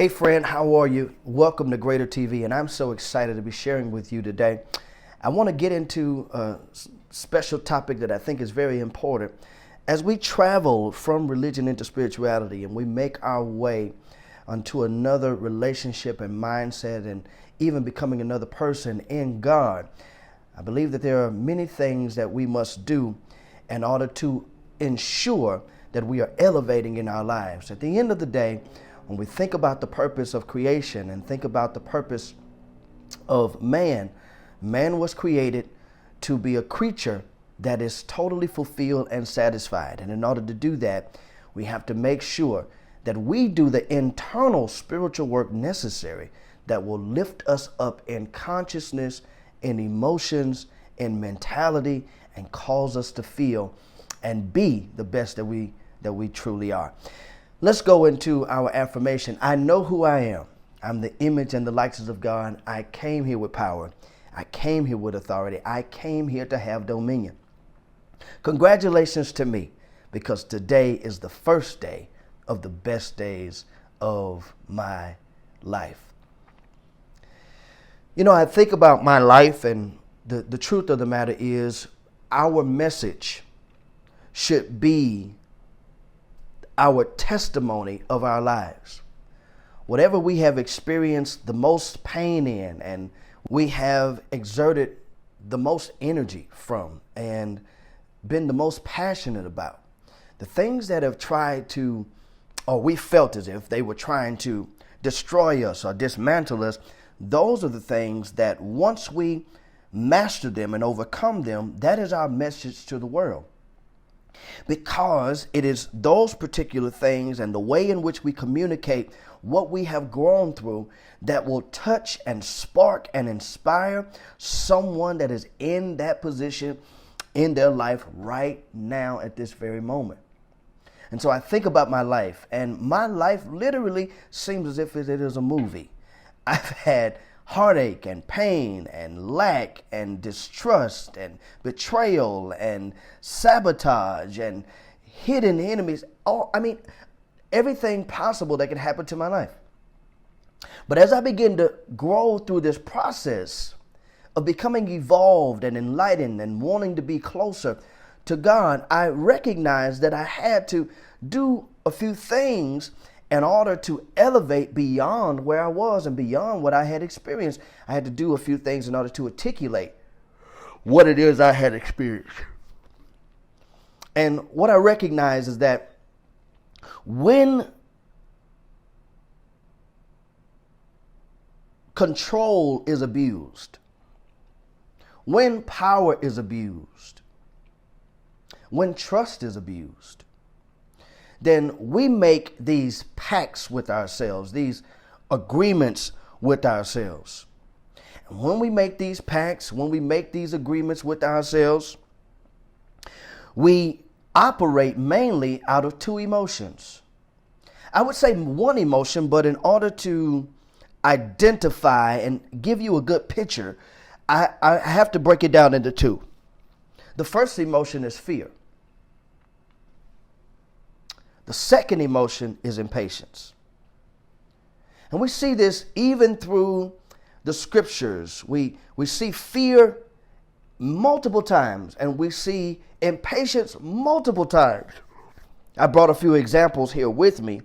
Hey friend, how are you? Welcome to Greater TV, and I'm so excited to be sharing with you today. I want to get into a special topic that I think is very important. As we travel from religion into spirituality and we make our way onto another relationship and mindset and even becoming another person in God, I believe that there are many things that we must do in order to ensure that we are elevating in our lives. At the end of the day, when we think about the purpose of creation and think about the purpose of man, man was created to be a creature that is totally fulfilled and satisfied. And in order to do that, we have to make sure that we do the internal spiritual work necessary that will lift us up in consciousness, in emotions, in mentality, and cause us to feel and be the best that we truly are. Let's go into our affirmation. I know who I am. I'm the image and the likeness of God. I came here with power. I came here with authority. I came here to have dominion. Congratulations to me, because today is the first day of the best days of my life. You know, I think about my life, and the truth of the matter is our message should be our testimony of our lives. Whatever we have experienced the most pain in, and we have exerted the most energy from, and been the most passionate about, the things that have tried to, or we felt as if they were trying to destroy us or dismantle us, those are the things that once we master them and overcome them, that is our message to the world. Because it is those particular things and the way in which we communicate what we have grown through that will touch and spark and inspire someone that is in that position in their life right now at this very moment. And so I think about my life, and my life literally seems as if it is a movie. I've had heartache and pain and lack and distrust and betrayal and sabotage and hidden enemies. Everything possible that can happen to my life. But as I begin to grow through this process of becoming evolved and enlightened and wanting to be closer to God, I recognized that I had to do a few things in order to elevate beyond where I was and beyond what I had experienced. I had to do a few things in order to articulate what it is I had experienced. And what I recognize is that when control is abused, when power is abused, when trust is abused, then we make these pacts with ourselves, these agreements with ourselves. And when we make these pacts, when we make these agreements with ourselves, we operate mainly out of two emotions. I would say one emotion, but in order to identify and give you a good picture, I have to break it down into two. The first emotion is fear. The second emotion is impatience. And we see this even through the scriptures. We see fear multiple times, and we see impatience multiple times. I brought a few examples here with me.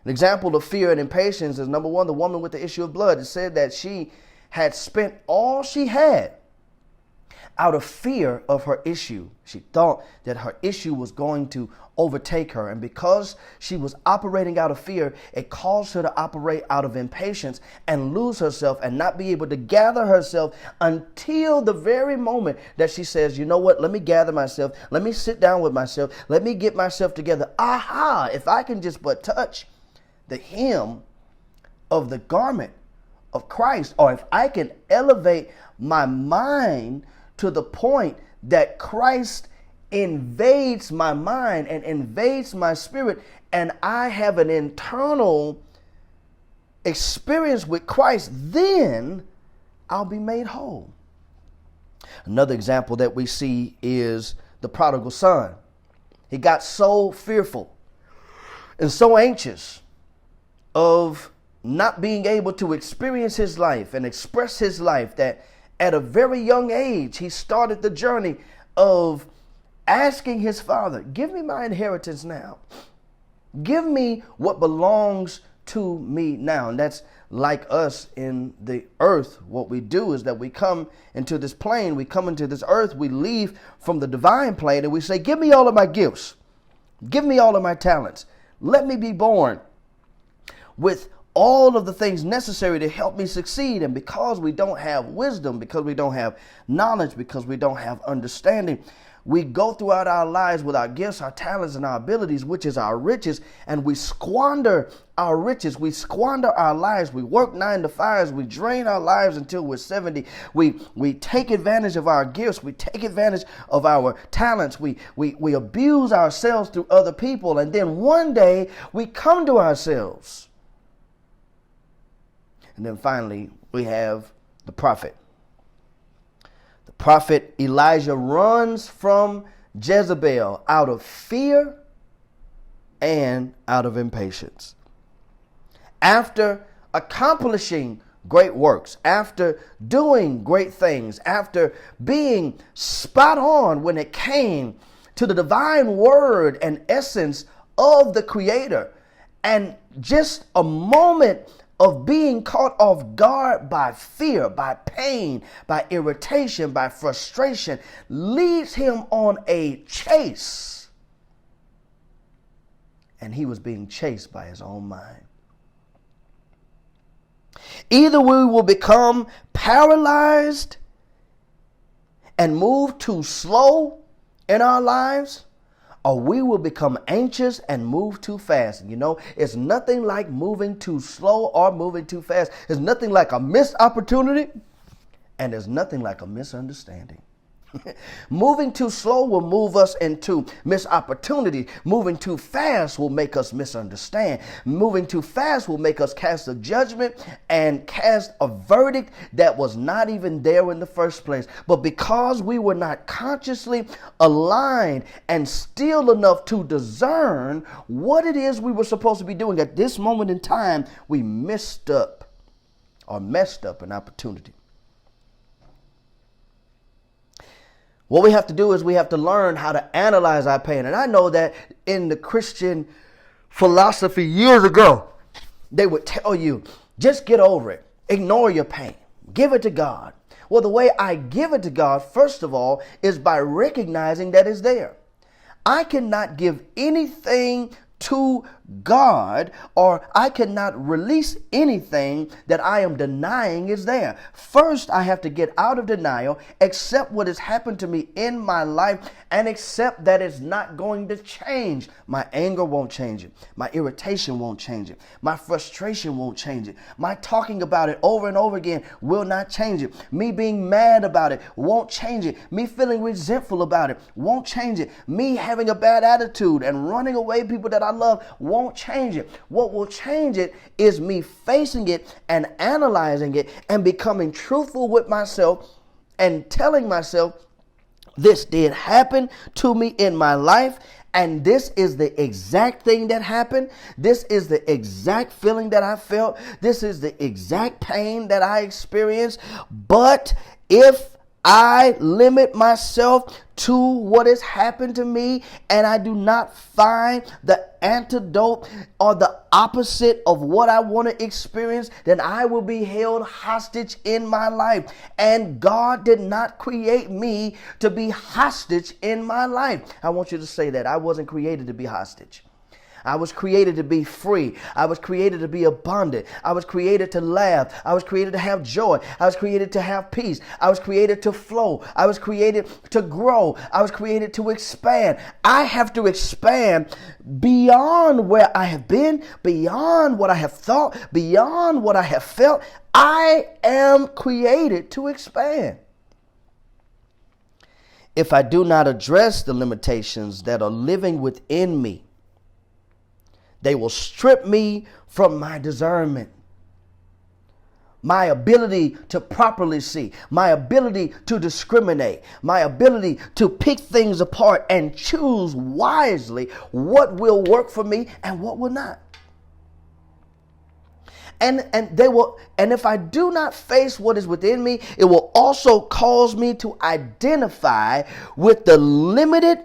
An example of fear and impatience is, number one, the woman with the issue of blood. It said that she had spent all she had out of fear of her issue. She thought that her issue was going to overtake her. And because she was operating out of fear, it caused her to operate out of impatience and lose herself and not be able to gather herself until the very moment that she says, you know what, let me gather myself. Let me sit down with myself. Let me get myself together. Aha, if I can just but touch the hem of the garment of Christ, or if I can elevate my mind to the point that Christ invades my mind and invades my spirit, and I have an internal experience with Christ, then I'll be made whole. Another example that we see is the prodigal son. He got so fearful and so anxious of not being able to experience his life and express his life, that at a very young age, he started the journey of asking his father, give me my inheritance now. Give me what belongs to me now. And that's like us in the earth. What we do is that we come into this plane, we come into this earth, we leave from the divine plane, and we say, give me all of my gifts. Give me all of my talents. Let me be born with all of the things necessary to help me succeed. And because we don't have wisdom, because we don't have knowledge, because we don't have understanding, we go throughout our lives with our gifts, our talents, and our abilities, which is our riches, and we squander our riches. We squander our lives. We work 9 to 5s. We drain our lives until we're 70. We take advantage of our gifts. We take advantage of our talents. We abuse ourselves through other people. And then one day we come to ourselves. And then finally, we have the prophet. The prophet Elijah runs from Jezebel out of fear and out of impatience. After accomplishing great works, after doing great things, after being spot on when it came to the divine word and essence of the Creator, and just a moment of being caught off guard by fear, by pain, by irritation, by frustration, leads him on a chase. And he was being chased by his own mind. Either we will become paralyzed and move too slow in our lives, or we will become anxious and move too fast. And you know, it's nothing like moving too slow or moving too fast. There's nothing like a missed opportunity, and there's nothing like a misunderstanding. Moving too slow will move us into missed opportunity. Moving too fast will make us misunderstand. Moving too fast will make us cast a judgment and cast a verdict that was not even there in the first place. But because we were not consciously aligned and still enough to discern what it is we were supposed to be doing at this moment in time, we messed up an opportunity. What we have to do is we have to learn how to analyze our pain. And I know that in the Christian philosophy years ago, they would tell you, just get over it. Ignore your pain. Give it to God. Well, the way I give it to God, first of all, is by recognizing that it's there. I cannot give anything to God, or I cannot release anything that I am denying is there. First, I have to get out of denial, accept what has happened to me in my life, and accept that it's not going to change. My anger won't change it. My irritation won't change it. My frustration won't change it. My talking about it over and over again will not change it. Me being mad about it won't change it. Me feeling resentful about it won't change it. Me having a bad attitude and running away people that I love won't change it. What will change it is me facing it and analyzing it and becoming truthful with myself and telling myself, this did happen to me in my life, and this is the exact thing that happened. This is the exact feeling that I felt. This is the exact pain that I experienced. But if I limit myself to what has happened to me and I do not find the antidote or the opposite of what I want to experience, then I will be held hostage in my life. And God did not create me to be hostage in my life. I want you to say that. I wasn't created to be hostage. I was created to be free. I was created to be abundant. I was created to laugh. I was created to have joy. I was created to have peace. I was created to flow. I was created to grow. I was created to expand. I have to expand beyond where I have been, beyond what I have thought, beyond what I have felt. I am created to expand. If I do not address the limitations that are living within me, they will strip me from my discernment, my ability to properly see, my ability to discriminate, my ability to pick things apart and choose wisely what will work for me and what will not. And if I do not face what is within me, it will also cause me to identify with the limited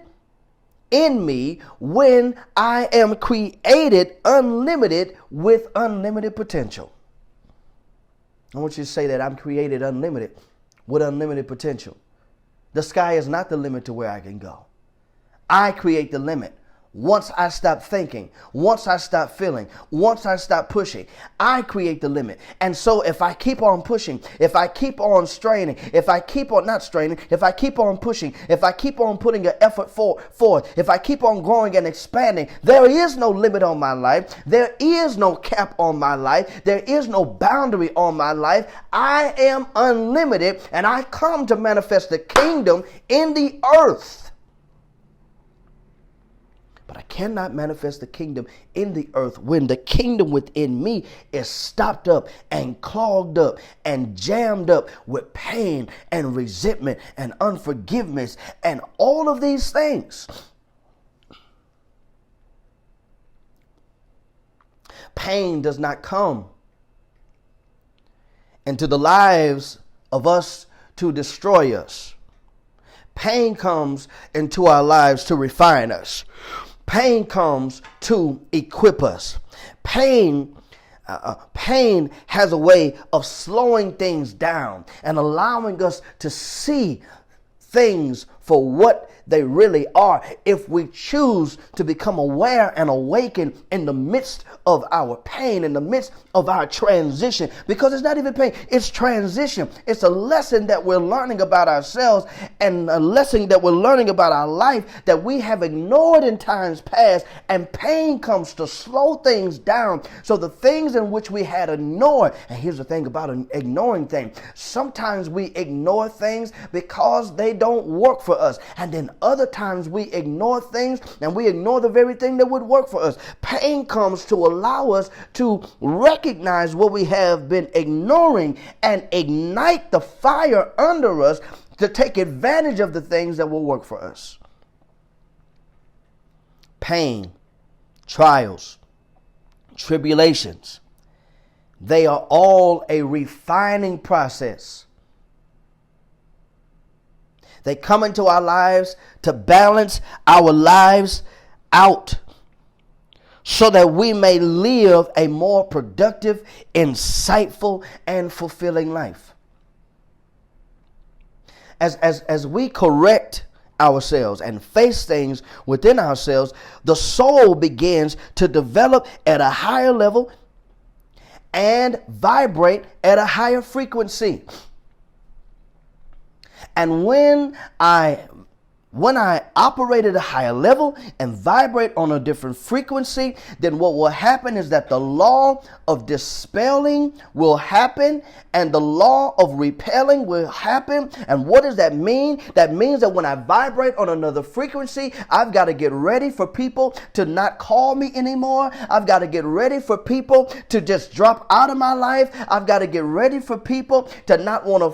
in me when I am created unlimited with unlimited potential. I want you to say that I'm created unlimited with unlimited potential. The sky is not the limit to where I can go. I create the limit. Once I stop thinking, once I stop feeling, once I stop pushing, I create the limit. And so if I keep on pushing, if I keep on straining, if I keep on not straining, if I keep on pushing, if I keep on putting an effort forward, if I keep on growing and expanding, there is no limit on my life. There is no cap on my life. There is no boundary on my life. I am unlimited, and I come to manifest the kingdom in the earth. But I cannot manifest the kingdom in the earth when the kingdom within me is stopped up and clogged up and jammed up with pain and resentment and unforgiveness and all of these things. Pain does not come into the lives of us to destroy us. Pain comes into our lives to refine us. Pain comes to equip us. Pain has a way of slowing things down and allowing us to see things for what they really are if we choose to become aware and awaken in the midst of our pain, in the midst of our transition. Because it's not even pain, it's transition. It's a lesson that we're learning about ourselves and a lesson that we're learning about our life that we have ignored in times past, and pain comes to slow things down. So the things in which we had ignored, and here's the thing about ignoring things, sometimes we ignore things because they don't work for us, and then other times we ignore things and we ignore the very thing that would work for us. Pain comes to allow us to recognize what we have been ignoring and ignite the fire under us to take advantage of the things that will work for us. Pain, trials, tribulations, they are all a refining process. They come into our lives to balance our lives out so that we may live a more productive, insightful, and fulfilling life. As we correct ourselves and face things within ourselves, the soul begins to develop at a higher level and vibrate at a higher frequency. And when I operate at a higher level and vibrate on a different frequency, then what will happen is that the law of dispelling will happen and the law of repelling will happen. And what does that mean? That means that when I vibrate on another frequency, I've got to get ready for people to not call me anymore. I've got to get ready for people to just drop out of my life. I've got to get ready for people to not want to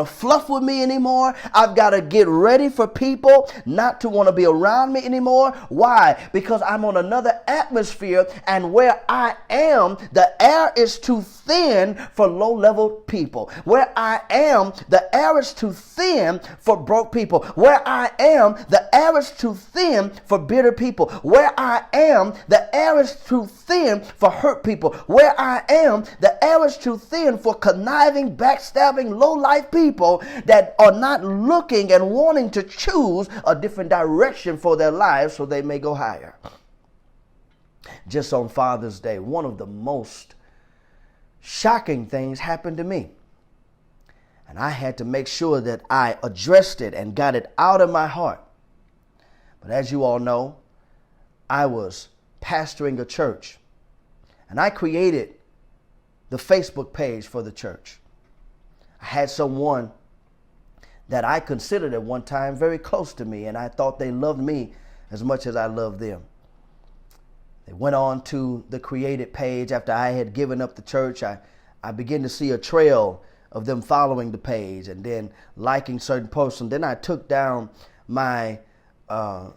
fluff with me anymore. I've got to get ready for people not to want to be around me anymore. Why? Because I'm on another atmosphere, and where I am, the air is too thin for low-level people. Where I am, the air is too thin for broke people. Where I am, the air is too thin for bitter people. Where I am, the air is too thin for hurt people. Where I am, the air is too thin for conniving, backstabbing, low-life people that are not looking and wanting to choose a different direction for their lives so they may go higher. Just on Father's Day, one of the most shocking things happened to me. And I had to make sure that I addressed it and got it out of my heart. But as you all know, I was pastoring a church, and I created the Facebook page for the church. I had someone that I considered at one time very close to me, and I thought they loved me as much as I loved them. They went on to the created page after I had given up the church. I began to see a trail of them following the page and then liking certain posts. And then I took down my all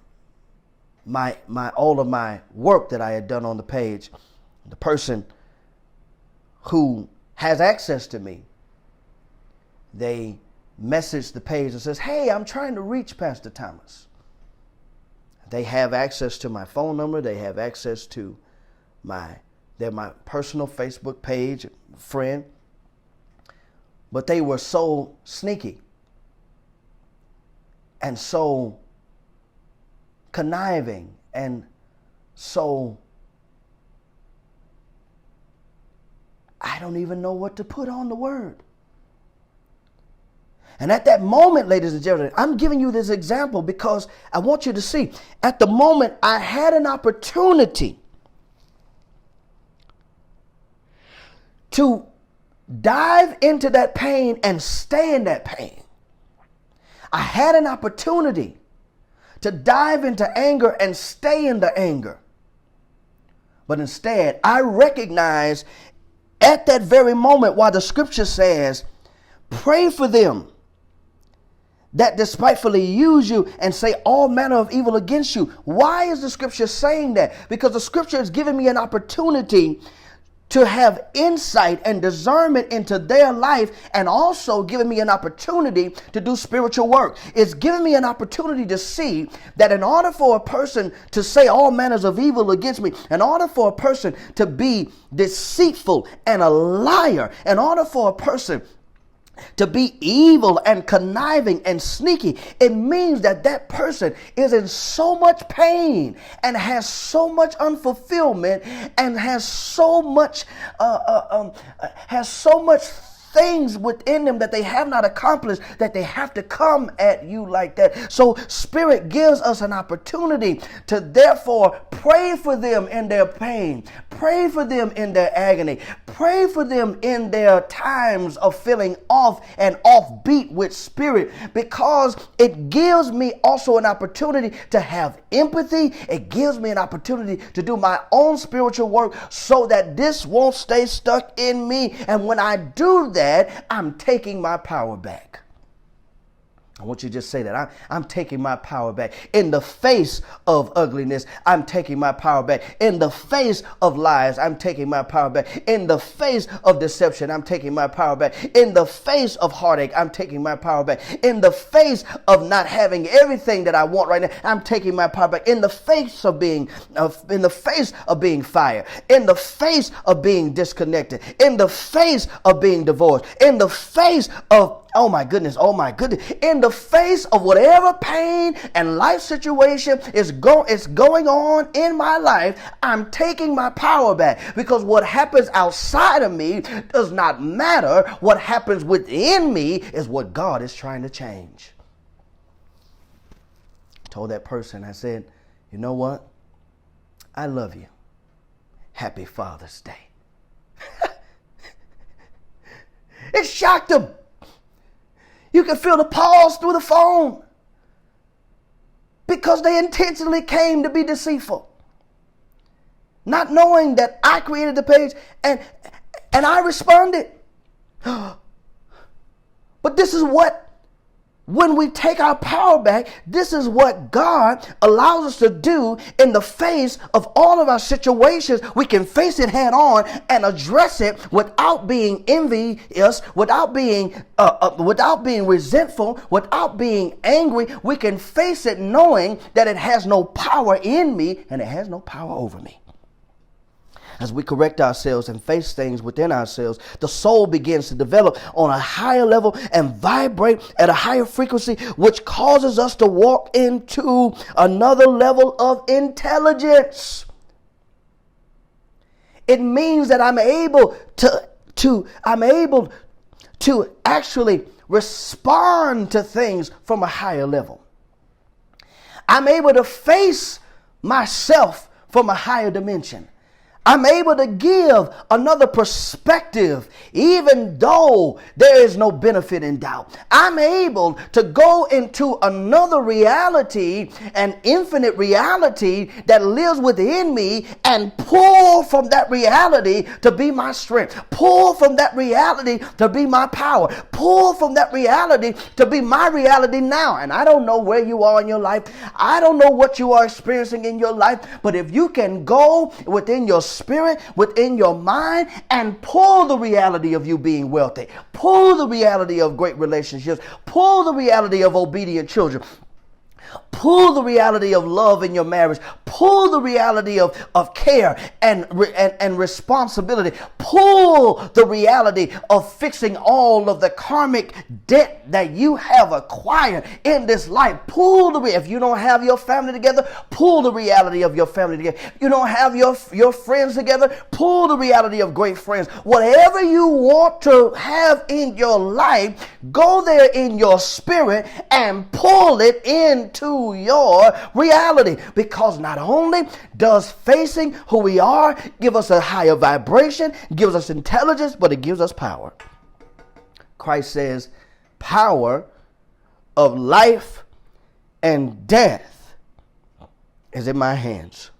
of my work that I had done on the page. The person who has access to me, they message the page and says, hey, I'm trying to reach Pastor Thomas. They have access to my phone number. They have access to they're my personal Facebook page, friend. But they were so sneaky and so conniving and so, I don't even know what to put on the word. And at that moment, ladies and gentlemen, I'm giving you this example because I want you to see, at the moment I had an opportunity to dive into that pain and stay in that pain. I had an opportunity to dive into anger and stay in the anger. But instead, I recognize at that very moment, while the scripture says, pray for them that despitefully use you and say all manner of evil against you. Why is the scripture saying that? Because the scripture is giving me an opportunity to have insight and discernment into their life, and also giving me an opportunity to do spiritual work. It's giving me an opportunity to see that in order for a person to say all manners of evil against me, in order for a person to be deceitful and a liar, in order for a person to be evil and conniving and sneaky, it means that that person is in so much pain and has so much unfulfillment and has so much things within them that they have not accomplished, that they have to come at you like that. So Spirit gives us an opportunity to therefore pray for them in their pain, pray for them in their agony, pray for them in their times of feeling off and offbeat with Spirit, because it gives me also an opportunity to have empathy. It gives me an opportunity to do my own spiritual work so that this won't stay stuck in me. And when I do that, I'm taking my power back. I want you to just say that. I'm taking my power back. In the face of ugliness, I'm taking my power back. In the face of lies, I'm taking my power back. In the face of deception, I'm taking my power back. In the face of heartache, I'm taking my power back. In the face of not having everything that I want right now, I'm taking my power back. In the face of being fired, in the face of being disconnected, in the face of being divorced, in the face of oh my goodness. In the face of whatever pain and life situation is going on in my life, I'm taking my power back, because what happens outside of me does not matter. What happens within me is what God is trying to change. I told that person, I said, you know what? I love you. Happy Father's Day. It shocked him. You can feel the pause through the phone, because they intentionally came to be deceitful, not knowing that I created the page and I responded. But this is what, when we take our power back, this is what God allows us to do in the face of all of our situations. We can face it head on and address it without being envious, without being resentful, without being angry. We can face it knowing that it has no power in me and it has no power over me. As we correct ourselves and face things within ourselves, the soul begins to develop on a higher level and vibrate at a higher frequency, which causes us to walk into another level of intelligence. It means that I'm able to actually respond to things from a higher level. I'm able to face myself from a higher dimension. I'm able to give another perspective, even though there is no benefit in doubt. I'm able to go into another reality, an infinite reality that lives within me, and pull from that reality to be my strength. Pull from that reality to be my power. Pull from that reality to be my reality now. And I don't know where you are in your life. I don't know what you are experiencing in your life. But if you can go within your spirit, within your mind, and pull the reality of you being wealthy. Pull the reality of great relationships. Pull the reality of obedient children. Pull the reality of love in your marriage. Pull the reality of care and responsibility. Pull the reality of fixing all of the karmic debt that you have acquired in this life. If you don't have your family together, pull the reality of your family together. If you don't have your friends together, pull the reality of great friends. Whatever you want to have in your life, go there in your spirit and pull it into your reality, because not only does facing who we are give us a higher vibration, gives us intelligence, but it gives us power. Christ says, power of life and death is in my hands.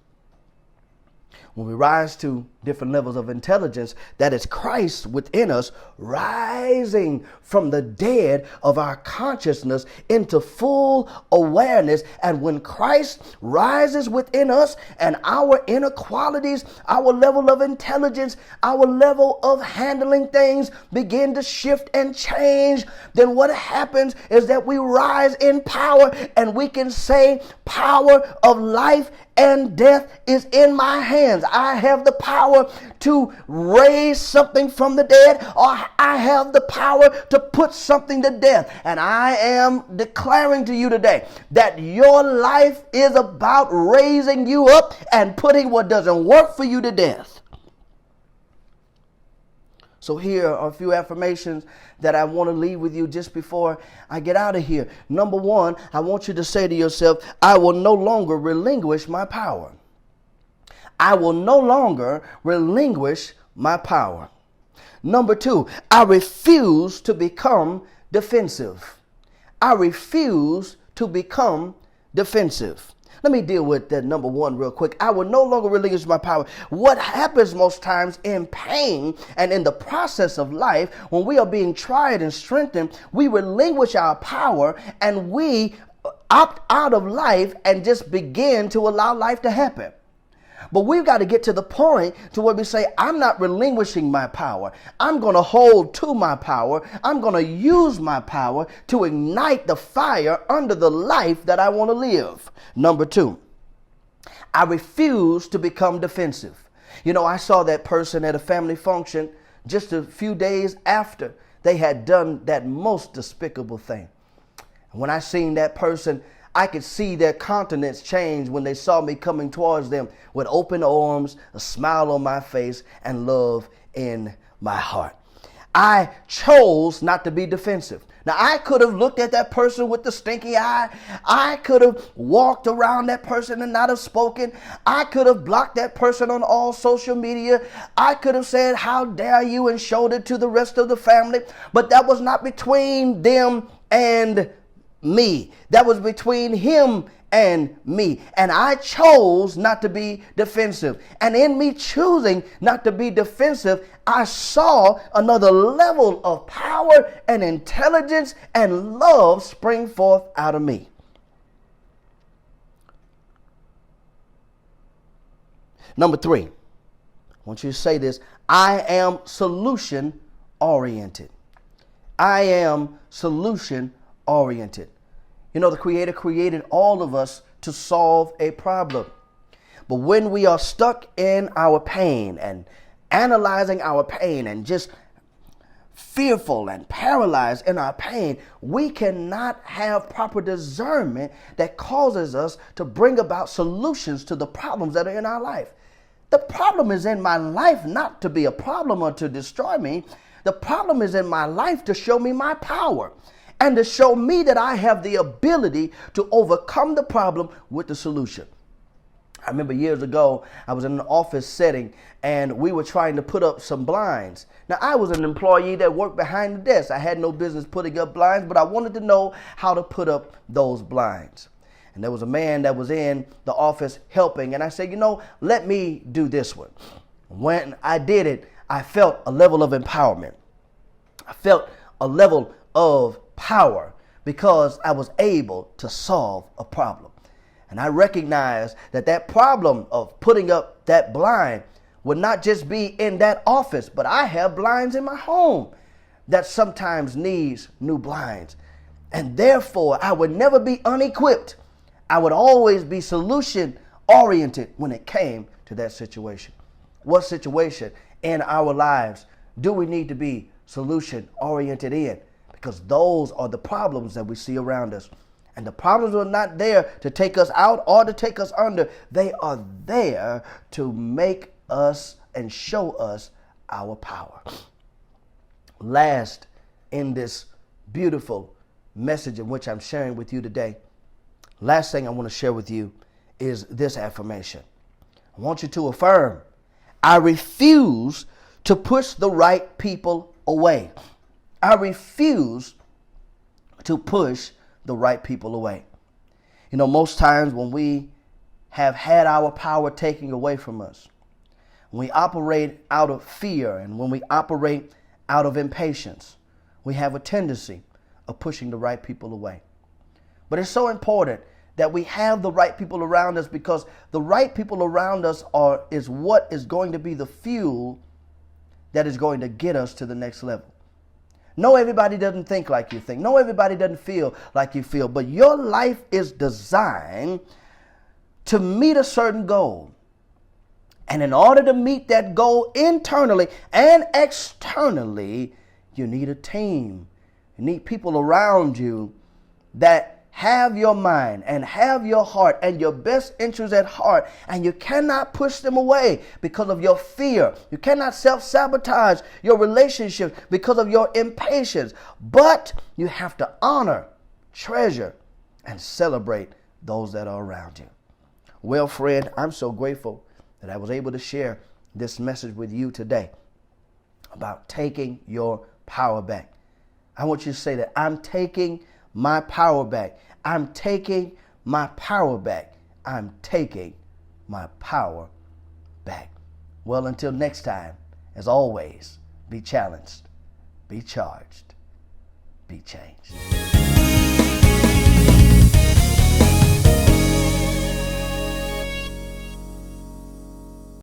When we rise to different levels of intelligence, that is Christ within us rising from the dead of our consciousness into full awareness. And when Christ rises within us and our inner qualities, our level of intelligence, our level of handling things begin to shift and change, then what happens is that we rise in power, and we can say, power of life and death is in my hands. I have the power to raise something from the dead, or I have the power to put something to death. And I am declaring to you today that your life is about raising you up and putting what doesn't work for you to death. So here are a few affirmations that I want to leave with you just before I get out of here. Number one, I want you to say to yourself, I will no longer relinquish my power. I will no longer relinquish my power. Number two, I refuse to become defensive. I refuse to become defensive. Let me deal with that number one real quick. I will no longer relinquish my power. What happens most times in pain and in the process of life, when we are being tried and strengthened, we relinquish our power and we opt out of life and just begin to allow life to happen. But we've got to get to the point to where we say, I'm not relinquishing my power. I'm going to hold to my power. I'm going to use my power to ignite the fire under the life that I want to live. Number two, I refuse to become defensive. You know, I saw that person at a family function just a few days after they had done that most despicable thing. When I seen that person, I could see their countenance change when they saw me coming towards them with open arms, a smile on my face, and love in my heart. I chose not to be defensive. Now, I could have looked at that person with the stinky eye. I could have walked around that person and not have spoken. I could have blocked that person on all social media. I could have said, how dare you, and showed it to the rest of the family. But that was not between them and me. That was between him and me. And I chose not to be defensive. And in me choosing not to be defensive, I saw another level of power and intelligence and love spring forth out of me. Number three, I want you to say this. I am solution oriented. I am solution oriented. You know, the Creator created all of us to solve a problem. But when we are stuck in our pain and analyzing our pain and just fearful and paralyzed in our pain, we cannot have proper discernment that causes us to bring about solutions to the problems that are in our life. The problem is in my life not to be a problem or to destroy me. The problem is in my life to show me my power and to show me that I have the ability to overcome the problem with the solution. I remember years ago, I was in an office setting and we were trying to put up some blinds. Now, I was an employee that worked behind the desk. I had no business putting up blinds, but I wanted to know how to put up those blinds. And there was a man that was in the office helping. And I said, let me do this one. When I did it, I felt a level of empowerment. I felt a level of power because I was able to solve a problem. And I recognized that problem of putting up that blind would not just be in that office, but I have blinds in my home that sometimes needs new blinds. And therefore, I would never be unequipped. I would always be solution oriented when it came to that situation. What situation in our lives do we need to be solution oriented in? Because those are the problems that we see around us. And the problems are not there to take us out or to take us under. They are there to make us and show us our power. Last, in this beautiful message in which I'm sharing with you today, last thing I want to share with you is this affirmation. I want you to affirm, I refuse to push the right people away. I refuse to push the right people away. You know, most times when we have had our power taken away from us, when we operate out of fear and when we operate out of impatience, we have a tendency of pushing the right people away. But it's so important that we have the right people around us, because the right people around us is what is going to be the fuel that is going to get us to the next level. No, everybody doesn't think like you think. No, everybody doesn't feel like you feel. But your life is designed to meet a certain goal. And in order to meet that goal internally and externally, you need a team. You need people around you that have your mind and have your heart and your best interests at heart, and you cannot push them away because of your fear. You cannot self-sabotage your relationships because of your impatience, but you have to honor, treasure, and celebrate those that are around you. Well, friend, I'm so grateful that I was able to share this message with you today about taking your power back. I want you to say that I'm taking my power back. I'm taking my power back. I'm taking my power back. Well, until next time, as always, be challenged, be charged, be changed.